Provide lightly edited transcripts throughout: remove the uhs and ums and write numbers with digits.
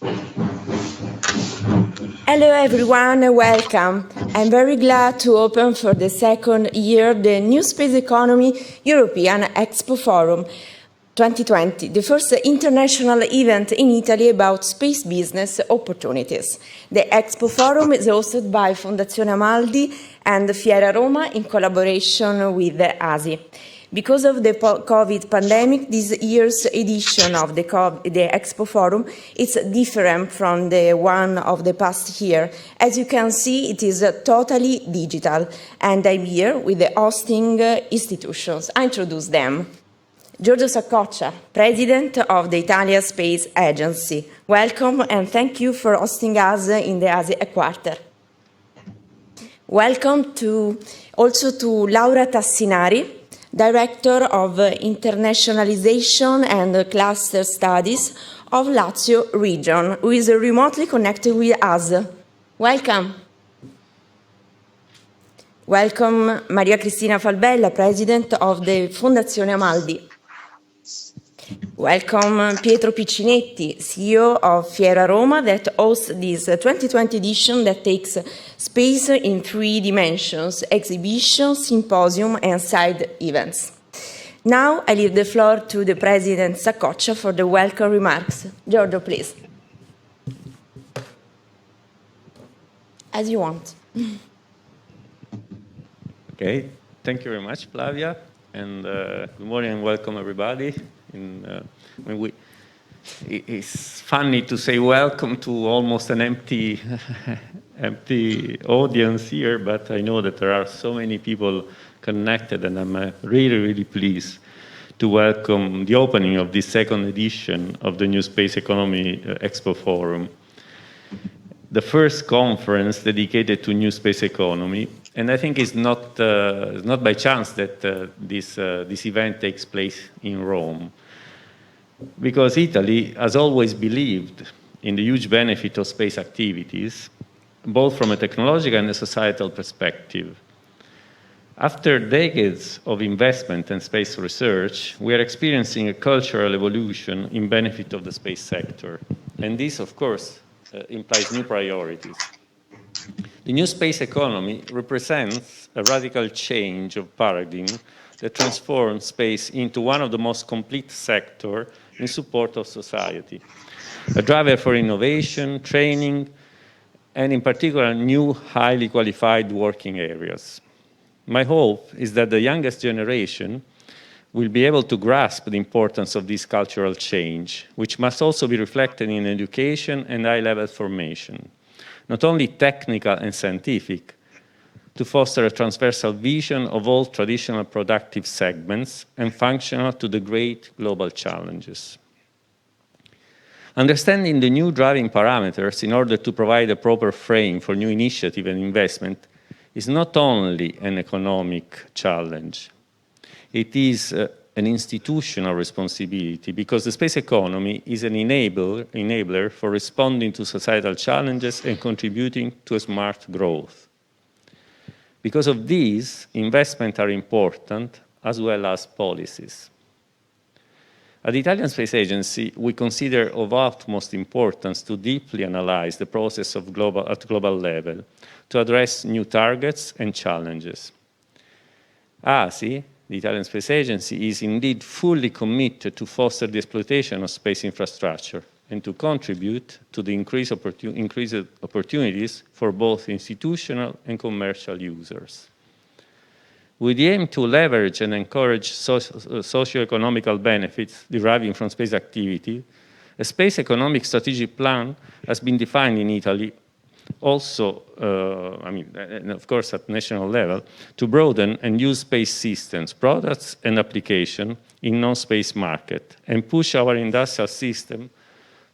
Hello everyone, welcome. I'm very glad to open for the second year the New Space Economy European ExpoForum 2020, the first international event in Italy about space business opportunities. The ExpoForum is hosted by Fondazione Amaldi and Fiera Roma in collaboration with the ASI. Because of the COVID pandemic, this year's edition of the ExpoForum is different from the one of the past year. As you can see, it is totally digital, and I'm here with the hosting institutions. I introduce them. Giorgio Saccoccia, President of the Italian Space Agency. Welcome and thank you for hosting us in the ASI headquarters. Welcome also to Laura Tassinari, Director of Internationalization and Cluster Studies of Lazio region, who is remotely connected with us. Welcome. Welcome Maria Cristina Falvella, President of the Fondazione Amaldi. Welcome Pietro Piccinetti, CEO of Fiera Roma, that hosts this 2020 edition that takes space in 3 dimensions: exhibition, symposium, and side events. Now I leave the floor to the President Saccoccia for the welcome remarks. Giorgio, please. As you want. Okay, thank you very much, Flavia, and good morning and welcome everybody. It's funny to say welcome to almost an empty audience here, but I know that there are so many people connected, and I'm really, really pleased to welcome the opening of this second edition of the New Space Economy ExpoForum, the first conference dedicated to new space economy. And I think it's not by chance that this event takes place in Rome, because Italy has always believed in the huge benefit of space activities, both from a technological and a societal perspective. After decades of investment in space research, we are experiencing a cultural evolution in benefit of the space sector. And this, of course, implies new priorities. The new space economy represents a radical change of paradigm that transforms space into one of the most complete sectors in support of society, a driver for innovation, training, and in particular, new highly qualified working areas. My hope is that the youngest generation will be able to grasp the importance of this cultural change, which must also be reflected in education and high-level formation, not only technical and scientific, to foster a transversal vision of all traditional productive segments and functional to the great global challenges. Understanding the new driving parameters in order to provide a proper frame for new initiative and investment is not only an economic challenge. It is an institutional responsibility, because the space economy is an enabler for responding to societal challenges and contributing to a smart growth. Because of these, investments are important, as well as policies. At the Italian Space Agency, we consider of utmost importance to deeply analyze the process at global level to address new targets and challenges. ASI, the Italian Space Agency, is indeed fully committed to foster the exploitation of space infrastructure and to contribute to the increased opportunities for both institutional and commercial users. With the aim to leverage and encourage socio-economical benefits deriving from space activity, a space economic strategic plan has been defined in Italy, also, and of course at national level, to broaden and use space systems, products and applications in non-space market and push our industrial system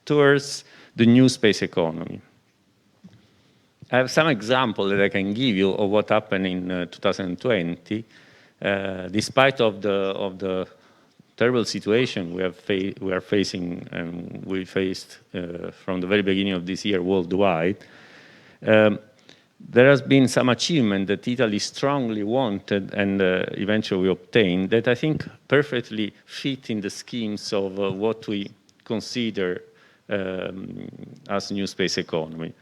towards the new space economy. I have some examples that I can give you of what happened in 2020, despite of the terrible situation we are facing and we faced from the very beginning of this year worldwide. There has been some achievement that Italy strongly wanted and eventually obtained that I think perfectly fit in the schemes of what we consider as new space economy.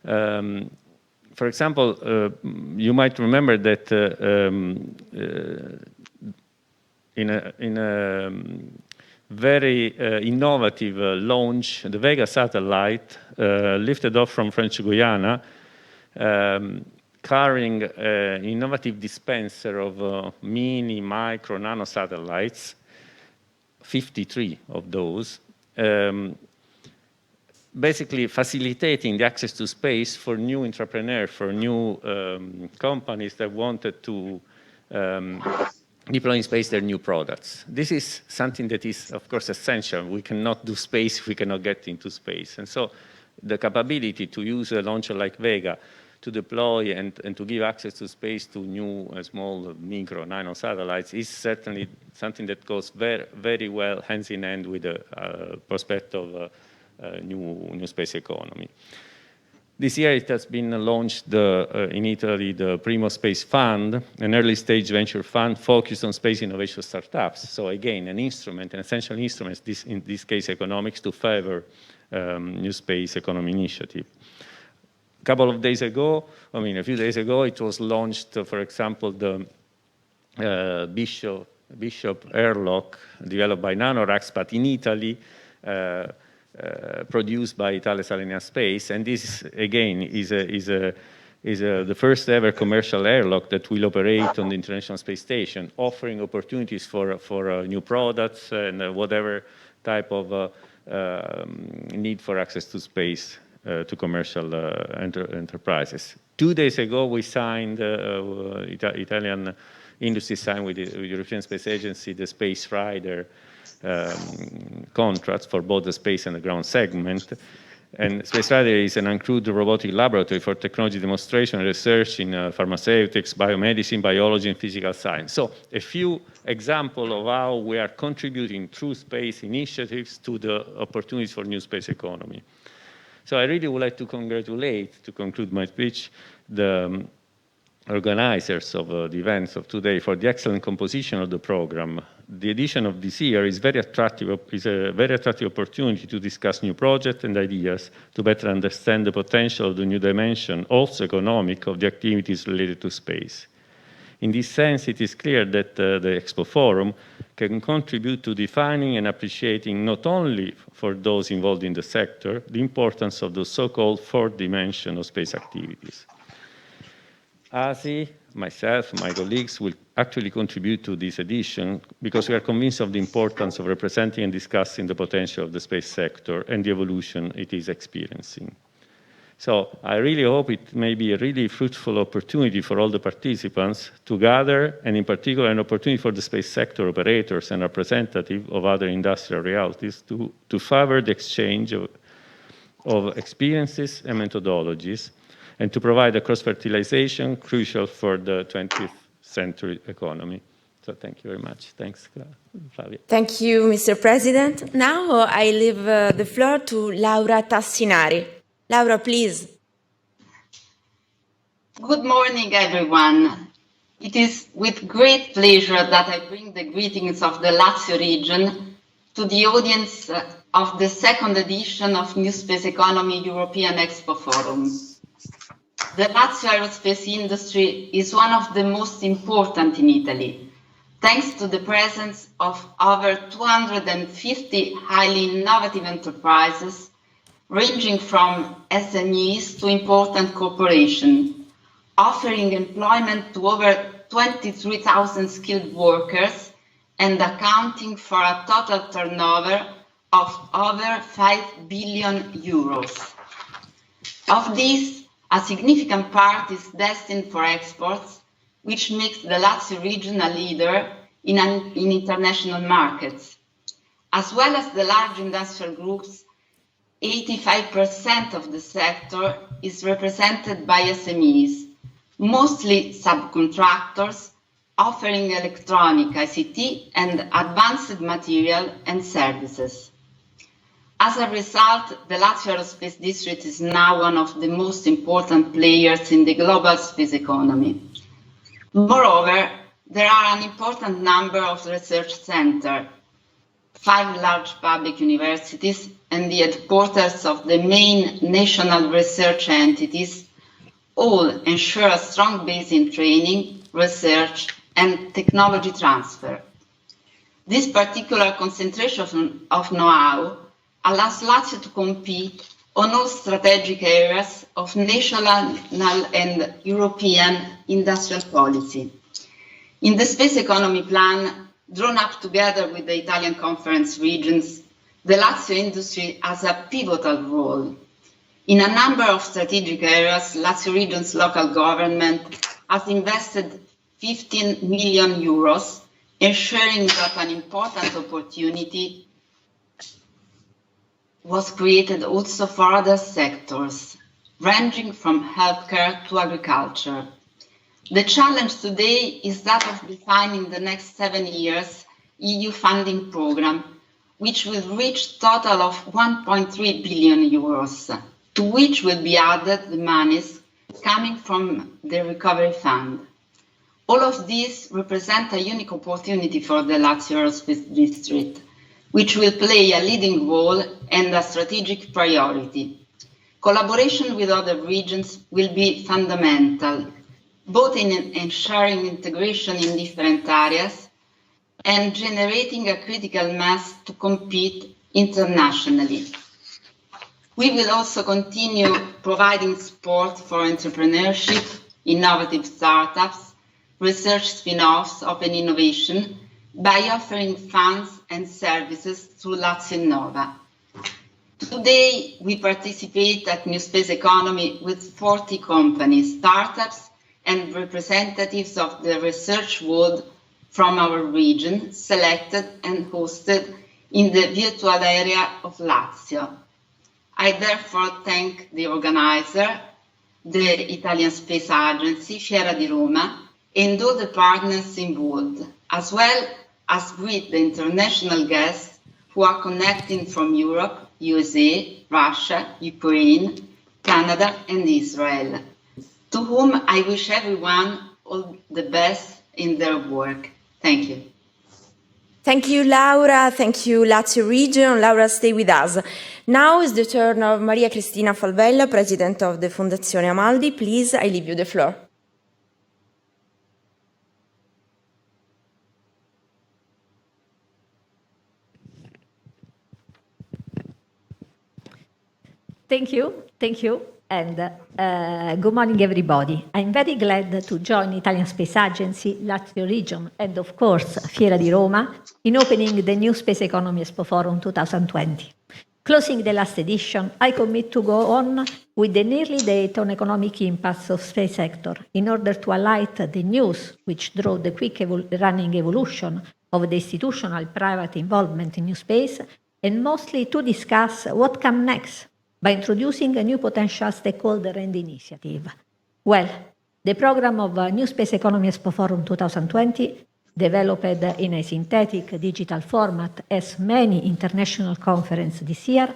For example, you might remember that in a very innovative launch, the Vega satellite lifted off from French Guiana, carrying an innovative dispenser of mini, micro, nano satellites, 53 of those, basically facilitating the access to space for new entrepreneurs, for new companies that wanted to deploy in space their new products. This is something that is, of course, essential. We cannot do space if we cannot get into space. And so the capability to use a launcher like Vega to deploy and to give access to space to new small micro nano satellites is certainly something that goes very, very well hands in hand with the prospect of new space economy. This year it has been launched in Italy the Primo Space Fund, an early stage venture fund focused on space innovation startups. So again, an essential instrument, in this case economics, to favor new space economy initiative. A couple of days ago, a few days ago, it was launched, for example, the Bishop airlock developed by Nanorax, but in Italy, produced by Italia Salenia Space, and this again is the first ever commercial airlock that will operate on the International Space Station, offering opportunities for new products and whatever type of need for access to space to commercial enterprises. 2 days ago, we signed Italian industry signed with the European Space Agency the Space Rider contracts for both the space and the ground segment. And Space Rider is an uncrewed robotic laboratory for technology demonstration and research in pharmaceutics, biomedicine, biology, and physical science. So a few examples of how we are contributing through space initiatives to the opportunities for new space economy. So I really would like to congratulate, to conclude my speech, the organizers of the events of today for the excellent composition of the program. The edition of this year is very attractive, is a very attractive opportunity to discuss new projects and ideas to better understand the potential of the new dimension, also economic, of the activities related to space. In this sense, it is clear that the ExpoForum can contribute to defining and appreciating not only for those involved in the sector, the importance of the so-called fourth dimension of space activities. ASI, myself, my colleagues will actually contribute to this edition because we are convinced of the importance of representing and discussing the potential of the space sector and the evolution it is experiencing. So I really hope it may be a really fruitful opportunity for all the participants to gather, and in particular an opportunity for the space sector operators and representatives of other industrial realities to favor the exchange of experiences and methodologies, and to provide a cross-fertilization crucial for the 20th century economy. So thank you very much. Thanks, Flavia. Thank you, Mr. President. Now I leave the floor to Laura Tassinari. Laura, please. Good morning, everyone. It is with great pleasure that I bring the greetings of the Lazio region to the audience of the second edition of New Space Economy European ExpoForum. The Lazio aerospace industry is one of the most important in Italy, thanks to the presence of over 250 highly innovative enterprises, ranging from SMEs to important corporations, offering employment to over 23,000 skilled workers and accounting for a total turnover of over 5 billion euros. Of these, a significant part is destined for exports, which makes the Lazio region a leader in international markets. As well as the large industrial groups, 85% of the sector is represented by SMEs, mostly subcontractors, offering electronic, ICT, and advanced material and services. As a result, the Lazio Aerospace District is now one of the most important players in the global space economy. Moreover, there are an important number of research centers, 5 large public universities, and the headquarters of the main national research entities all ensure a strong base in training, research, and technology transfer. This particular concentration of know-how allows Lazio to compete on all strategic areas of national and European industrial policy. In the space economy plan, drawn up together with the Italian conference regions, the Lazio industry has a pivotal role. In a number of strategic areas, Lazio region's local government has invested 15 million euros, ensuring that an important opportunity was created also for other sectors, ranging from healthcare to agriculture. The challenge today is that of defining the next 7 years EU funding program, which will reach a total of 1.3 billion euros, to which will be added the monies coming from the Recovery Fund. All of these represent a unique opportunity for the Lazio Aerospace District, which will play a leading role and a strategic priority. Collaboration with other regions will be fundamental, both in ensuring integration in different areas and generating a critical mass to compete internationally. We will also continue providing support for entrepreneurship, innovative startups, research spin-offs, open innovation, by offering funds and services through Lazio Innova. Today, we participate at New Space Economy with 40 companies, startups, and representatives of the research world from our region, selected and hosted in the virtual area of Lazio. I therefore thank the organizer, the Italian Space Agency, Fiera di Roma, and all the partners involved, as well as greet the international guests who are connecting from Europe, USA, Russia, Ukraine, Canada, and Israel, to whom I wish everyone all the best in their work. Thank you. Thank you, Laura. Thank you, Lazio Region. Laura, stay with us. Now is the turn of Maria Cristina Falvella, President of the Fondazione Amaldi. Please, I leave you the floor. Thank you, and good morning, everybody. I'm very glad to join Italian Space Agency, Lazio Region, and of course, Fiera di Roma, in opening the new Space Economy ExpoForum 2020. Closing the last edition, I commit to go on with the nearly date on economic impacts of space sector in order to highlight the news which drove the quick running evolution of the institutional private involvement in new space, and mostly to discuss what comes next by introducing a new potential stakeholder and initiative. Well, the program of New Space Economy ExpoForum 2020, developed in a synthetic digital format as many international conferences this year,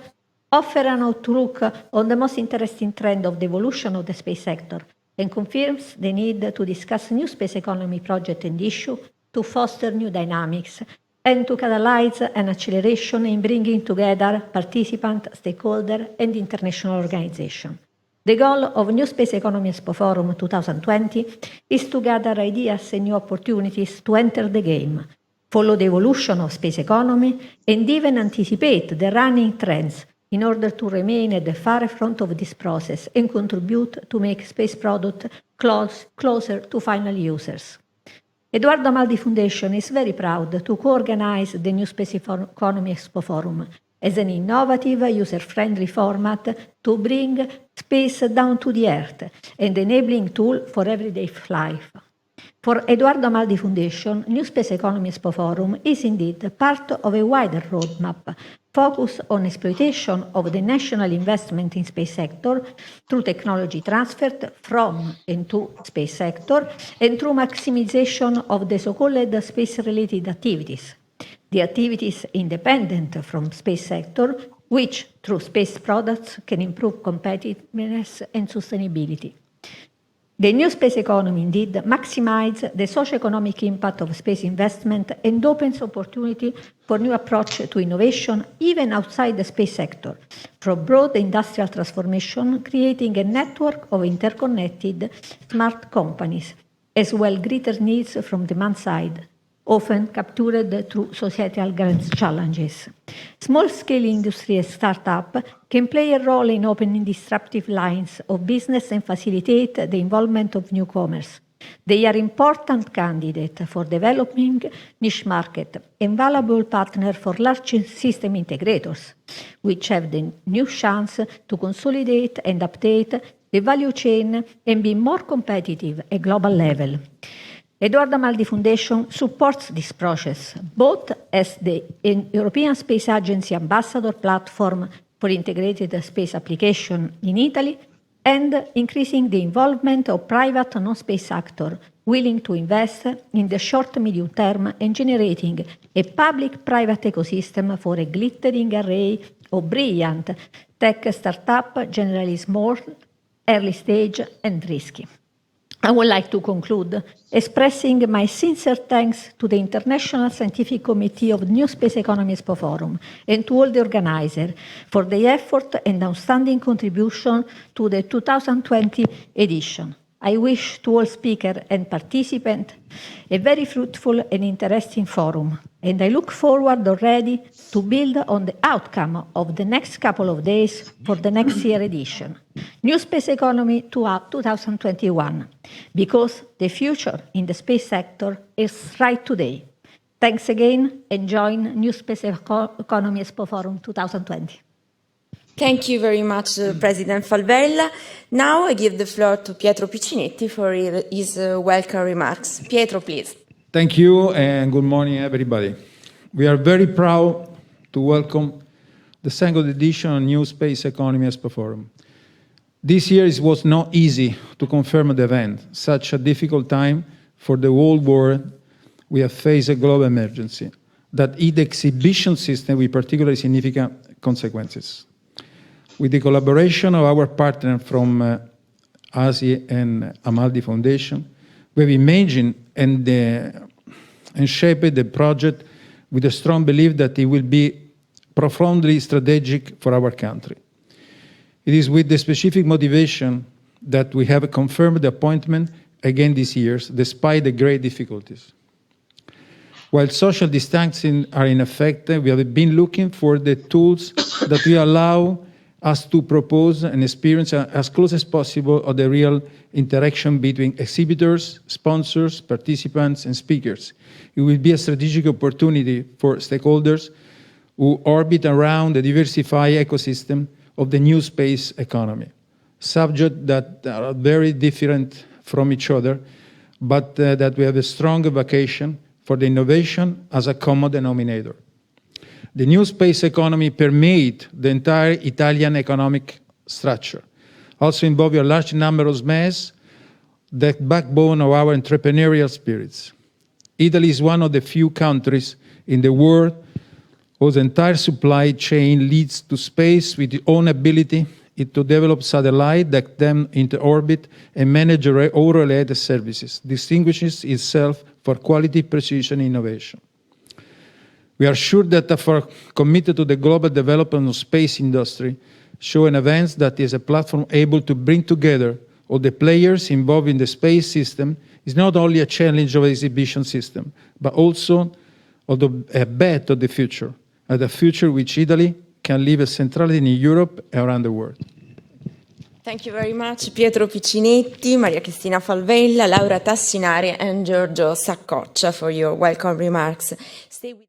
offer an outlook on the most interesting trend of the evolution of the space sector and confirms the need to discuss new space economy project and issue to foster new dynamics and to catalyze an acceleration in bringing together participant, stakeholder, and international organizations. The goal of New Space Economy ExpoForum 2020 is to gather ideas and new opportunities to enter the game, follow the evolution of space economy, and even anticipate the running trends in order to remain at the forefront of this process and contribute to make space product closer to final users. Eduardo Amaldi Foundation is very proud to co-organize the New Space Economy ExpoForum as an innovative, user-friendly format to bring space down to the earth and enabling tool for everyday life. For Eduardo Amaldi Foundation, New Space Economy ExpoForum is indeed part of a wider roadmap focused on exploitation of the national investment in space sector through technology transferred from and to space sector and through maximization of the so-called space-related activities, the activities independent from space sector, which through space products can improve competitiveness and sustainability. The new space economy indeed maximizes the socio-economic impact of space investment and opens opportunity for new approach to innovation even outside the space sector, from broad industrial transformation, creating a network of interconnected smart companies, as well greater needs from demand side, often captured through societal challenges. Small-scale industry and startup can play a role in opening disruptive lines of business and facilitate the involvement of newcomers. They are important candidates for developing niche market and valuable partner for large system integrators, which have the new chance to consolidate and update the value chain and be more competitive at global level. Eduardo Amaldi Foundation supports this process, both as the European Space Agency Ambassador platform for integrated space application in Italy and increasing the involvement of private non-space actors willing to invest in the short-medium term and generating a public-private ecosystem for a glittering array of brilliant tech startup, generally small, early stage, and risky. I would like to conclude expressing my sincere thanks to the International Scientific Committee of the New Space Economy ExpoForum and to all the organizers for their effort and outstanding contribution to the 2020 edition. I wish to all speakers and participants a very fruitful and interesting forum, and I look forward already to build on the outcome of the next couple of days for the next year edition, New Space Economy 2021, because the future in the space sector is right today. Thanks again and join New Space Economy ExpoForum 2020. Thank you very much, President Falvella. Now I give the floor to Pietro Piccinetti for his welcome remarks. Pietro, please. Thank you and good morning, everybody. We are very proud to welcome the second edition of New Space Economy ExpoForum. This year it was not easy to confirm the event. Such a difficult time for the whole world. We have faced a global emergency that hit the exhibition system with particularly significant consequences. With the collaboration of our partner from ASI and Amaldi Foundation, we have imagined and shaped the project with a strong belief that it will be profoundly strategic for our country. It is with the specific motivation that we have confirmed the appointment again this year, despite the great difficulties. While social distancing are in effect, we have been looking for the tools that will allow us to propose and experience as close as possible of the real interaction between exhibitors, sponsors, participants, and speakers. It will be a strategic opportunity for stakeholders who orbit around the diversified ecosystem of the new space economy, subjects that are very different from each other, but that we have a strong vocation for the innovation as a common denominator. The new space economy permeates the entire Italian economic structure, also involving a large number of SMEs, the backbone of our entrepreneurial spirits. Italy is one of the few countries in the world whose entire supply chain leads to space with its own ability to develop satellites that them into orbit and manage all related services, distinguishes itself for quality, precision, and innovation. We are sure that for committed to the global development of space industry, show an event that is a platform able to bring together all the players involved in the space system is not only a challenge of the exhibition system, but also a bet of the future, at a future which Italy can leave a centrality in Europe and around the world. Thank you very much, Pietro Piccinetti, Maria Cristina Falvella, Laura Tassinari, and Giorgio Saccoccia for your welcome remarks. Stay with